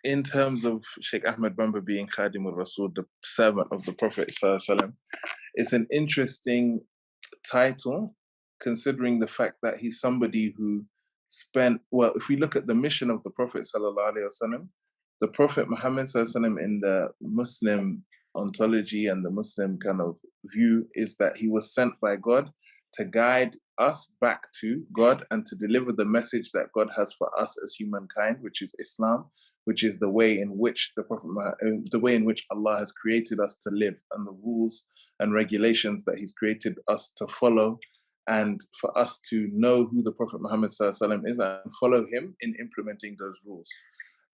in terms of Sheikh Ahmed Bamba being Khadim al-Rasul, the servant of the Prophet Sallallahu Alaihi Wasallam, it's an interesting title, considering the fact that he's somebody who spent, well, if we look at the mission of the Prophet Sallallahu Alaihi Wasallam, the Prophet Muhammad Sallallahu Alaihi Wasallam in the Muslim ontology and the Muslim kind of view is that he was sent by God to guide us back to God and to deliver the message that God has for us as humankind, which is Islam, which is the way in which the way in which Allah has created us to live, and the rules and regulations that He's created us to follow, and for us to know who the Prophet Muhammad ﷺ is and follow him in implementing those rules.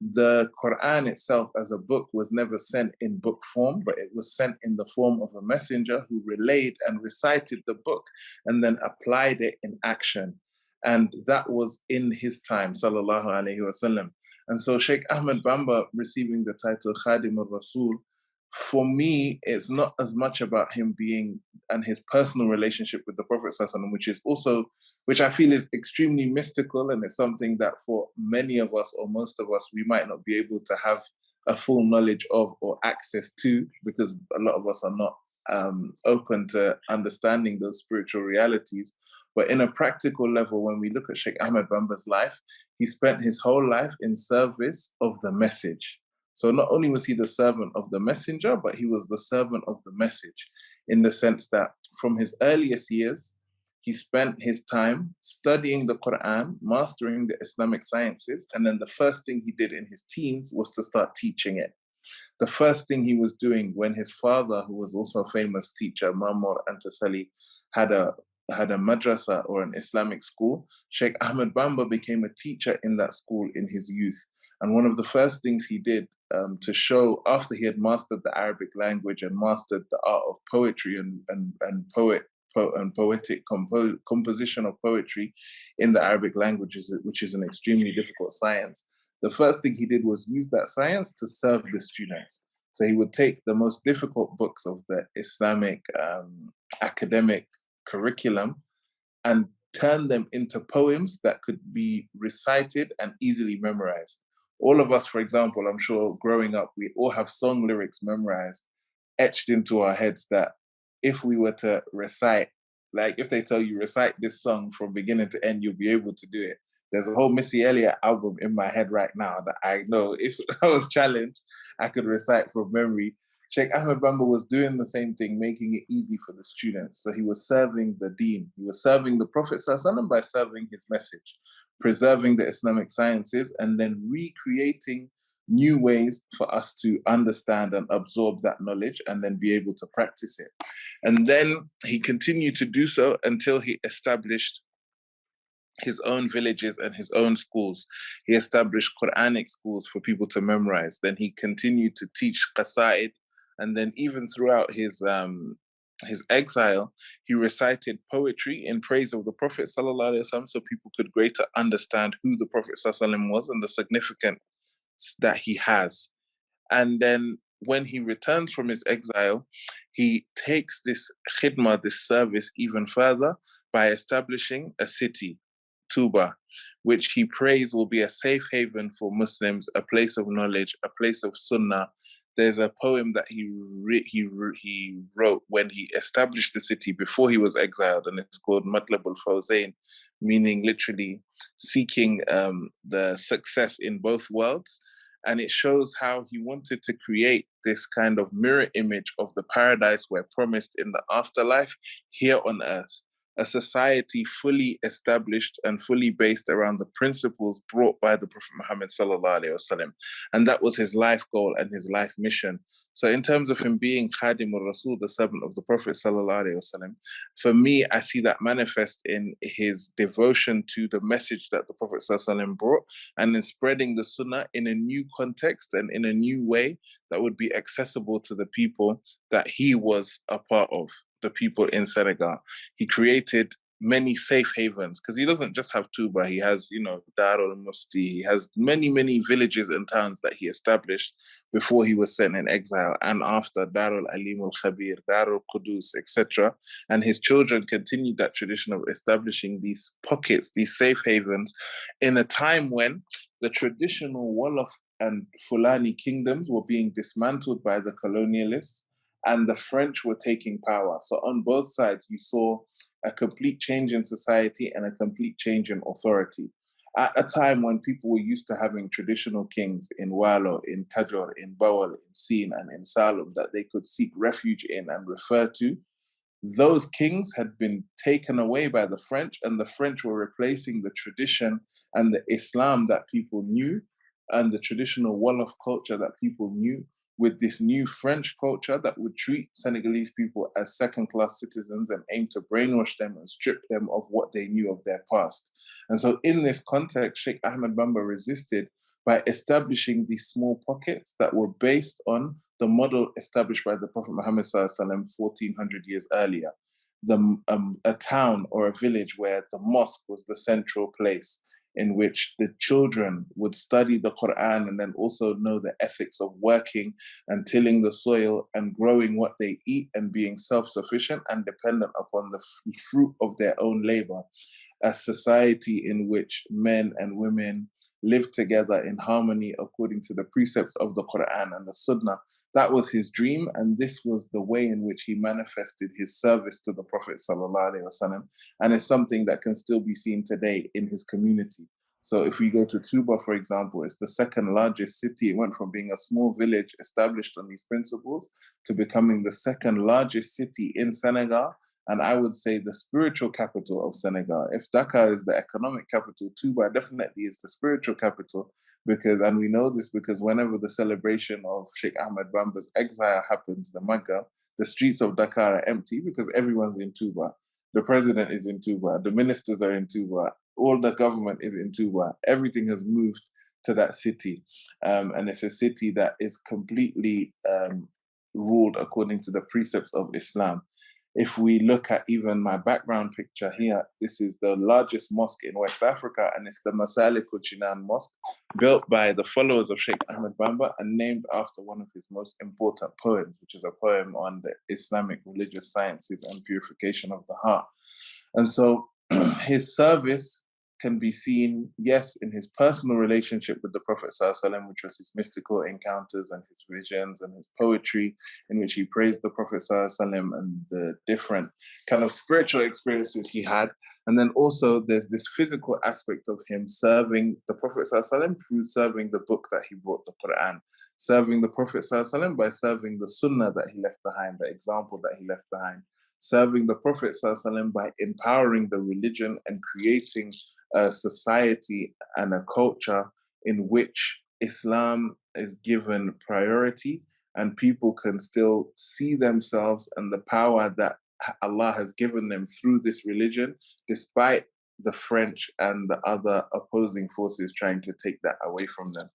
The Quran itself as a book was never sent in book form, but it was sent in the form of a messenger who relayed and recited the book and then applied it in action. And that was in his time, sallallahu alaihi wasallam. And so Sheikh Ahmed Bamba receiving the title Khadim al-Rasul, for me, it's not as much about him being and his personal relationship with the Prophet ﷺ, which I feel is extremely mystical, and it's something that for many of us or most of us, we might not be able to have a full knowledge of or access to, because a lot of us are not open to understanding those spiritual realities. But in a practical level, when we look at Sheikh Ahmed Bamba's life, he spent his whole life in service of the message. So not only was he the servant of the messenger, but he was the servant of the message, in the sense that from his earliest years, he spent his time studying the Quran, mastering the Islamic sciences, and then the first thing he did in his teens was to start teaching it. The first thing he was doing when his father, who was also a famous teacher, Mamor Antasali, had a madrasa or an Islamic school, Sheikh Ahmed Bamba became a teacher in that school in his youth. And one of the first things he did to show, after he had mastered the Arabic language and mastered the art of poetry and poetic composition of poetry in the Arabic language, which is an extremely difficult science, the first thing he did was use that science to serve the students. So he would take the most difficult books of the Islamic academic curriculum and turn them into poems that could be recited and easily memorized. All of us, for example, I'm sure growing up, we all have song lyrics memorized, etched into our heads, that if we were to recite, like if they tell you recite this song from beginning to end, you'll be able to do it. There's a whole Missy Elliott album in my head right now that I know if I was challenged, I could recite from memory. Sheikh Ahmed Bamba was doing the same thing, making it easy for the students. So he was serving the deen. He was serving the Prophet ﷺ by serving his message, preserving the Islamic sciences, and then recreating new ways for us to understand and absorb that knowledge and then be able to practice it. And then he continued to do so until he established his own villages and his own schools. He established Quranic schools for people to memorize. Then he continued to teach qasaid. And then even throughout his exile, he recited poetry in praise of the Prophet ﷺ, so people could greater understand who the Prophet ﷺ was and the significance that he has. And then when he returns from his exile, he takes this khidmah, this service, even further by establishing a city, Tuba, which he prays will be a safe haven for Muslims, a place of knowledge, a place of sunnah. There's a poem that he wrote when he established the city before he was exiled, and it's called Matlab al-Fawzain, meaning literally seeking the success in both worlds. And it shows how he wanted to create this kind of mirror image of the paradise we're promised in the afterlife here on earth. A society fully established and fully based around the principles brought by the Prophet Muhammad sallallahu alaihi wasallam. And that was his life goal and his life mission. So in terms of him being Khadim al-Rasul, the servant of the Prophet sallallahu alaihi wasallam, for me, I see that manifest in his devotion to the message that the Prophet sallallahu alaihi wasallam brought, and in spreading the sunnah in a new context and in a new way that would be accessible to the people that he was a part of, the people in Senegal. He created many safe havens, because he doesn't just have Tuba. He has, Darul Musti. He has many, many villages and towns that he established before he was sent in exile, and after Darul Alim al-Khabir, Darul Qudus, etc. And his children continued that tradition of establishing these pockets, these safe havens, in a time when the traditional and Fulani kingdoms were being dismantled by the colonialists, and the French were taking power. So on both sides, you saw a complete change in society and a complete change in authority. At a time when people were used to having traditional kings in Walo, in Kajor, in Bawal, in Sin, and in Salum that they could seek refuge in and refer to, those kings had been taken away by the French, and the French were replacing the tradition and the Islam that people knew and the traditional Wolof culture that people knew with this new French culture that would treat Senegalese people as second-class citizens and aim to brainwash them and strip them of what they knew of their past. And so in this context, Sheikh Ahmed Bamba resisted by establishing these small pockets that were based on the model established by the Prophet Muhammad sallallahu 1400 years earlier. A town or a village where the mosque was the central place in which the children would study the Quran and then also know the ethics of working and tilling the soil and growing what they eat and being self-sufficient and dependent upon the fruit of their own labor. A society in which men and women live together in harmony according to the precepts of the Quran and the Sunnah. That was his dream, and this was the way in which he manifested his service to the Prophet ﷺ, and it's something that can still be seen today in his community. So if we go to Touba, for example, it's the second largest city. It went from being a small village established on these principles to becoming the second largest city in Senegal, and I would say the spiritual capital of Senegal. If Dakar is the economic capital, Touba definitely is the spiritual capital, and we know this because whenever the celebration of Sheikh Ahmed Bamba's exile happens, the Magha, the streets of Dakar are empty because everyone's in Touba. The president is in Touba, the ministers are in Touba, all the government is in Touba. Everything has moved to that city. And it's a city that is completely ruled according to the precepts of Islam. If we look at even my background picture here, this is the largest mosque in West Africa, and it's the Masalikul Jinan Mosque, built by the followers of Sheikh Ahmed Bamba and named after one of his most important poems, which is a poem on the Islamic religious sciences and purification of the heart. And so his service can be seen, yes, in his personal relationship with the Prophet ﷺ, which was his mystical encounters and his visions and his poetry, in which he praised the Prophet ﷺ and the different kind of spiritual experiences he had. And then also there's this physical aspect of him serving the Prophet ﷺ through serving the book that he brought, the Quran, serving the Prophet ﷺ by serving the Sunnah that he left behind, the example that he left behind, serving the Prophet ﷺ by empowering the religion and creating a society and a culture in which Islam is given priority and people can still see themselves and the power that Allah has given them through this religion, despite the French and the other opposing forces trying to take that away from them.